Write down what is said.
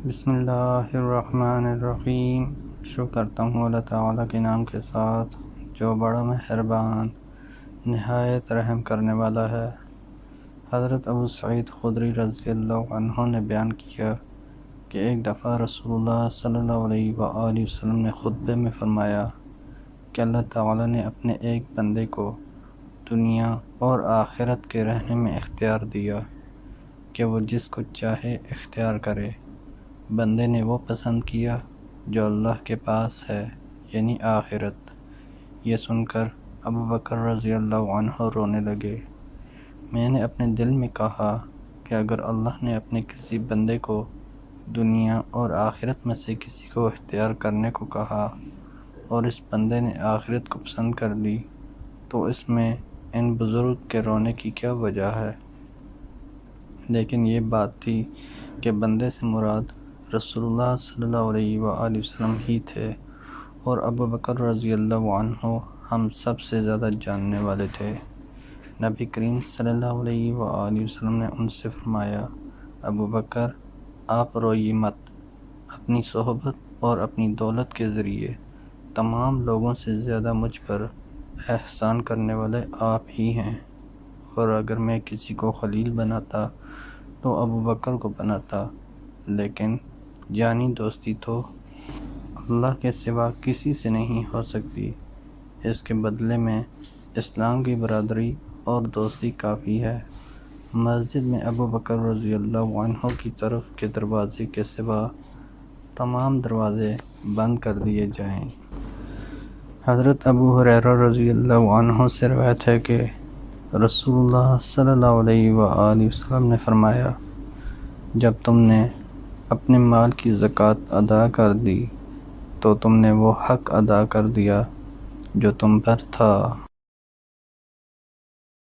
بسم اللہ الرحمن الرحیم۔ شروع کرتا ہوں اللہ تعالیٰ کے نام کے ساتھ جو بڑا مہربان نہایت رحم کرنے والا ہے۔ حضرت ابو سعید خدری رضی اللہ عنہ نے بیان کیا کہ ایک دفعہ رسول اللہ صلی اللہ علیہ وآلہ وسلم نے خطبے میں فرمایا کہ اللہ تعالیٰ نے اپنے ایک بندے کو دنیا اور آخرت کے رہنے میں اختیار دیا کہ وہ جس کو چاہے اختیار کرے۔ بندے نے وہ پسند کیا جو اللہ کے پاس ہے، یعنی آخرت۔ یہ سن کر ابو بکر رضی اللہ عنہ رونے لگے۔ میں نے اپنے دل میں کہا کہ اگر اللہ نے اپنے کسی بندے کو دنیا اور آخرت میں سے کسی کو اختیار کرنے کو کہا اور اس بندے نے آخرت کو پسند کر لی تو اس میں ان بزرگ کے رونے کی کیا وجہ ہے؟ لیکن یہ بات تھی کہ بندے سے مراد رسول اللہ صلی اللہ علیہ وآلہ وسلم ہی تھے، اور ابو بکر رضی اللہ عنہ ہم سب سے زیادہ جاننے والے تھے۔ نبی کریم صلی اللہ علیہ وآلہ وسلم نے ان سے فرمایا، ابو بکر آپ روئیے مت، اپنی صحبت اور اپنی دولت کے ذریعے تمام لوگوں سے زیادہ مجھ پر احسان کرنے والے آپ ہی ہیں، اور اگر میں کسی کو خلیل بناتا تو ابو بکر کو بناتا، لیکن جانی دوستی تو اللہ کے سوا کسی سے نہیں ہو سکتی، اس کے بدلے میں اسلام کی برادری اور دوستی کافی ہے۔ مسجد میں ابو بکر رضی اللہ عنہ کی طرف کے دروازے کے سوا تمام دروازے بند کر دیے جائیں۔ حضرت ابو ہریرہ رضی اللہ عنہ سے روایت ہے کہ رسول اللہ صلی اللہ علیہ وآلہ وسلم نے فرمایا، جب تم نے اپنے مال کی زکوٰۃ ادا کر دی تو تم نے وہ حق ادا کر دیا جو تم پر تھا۔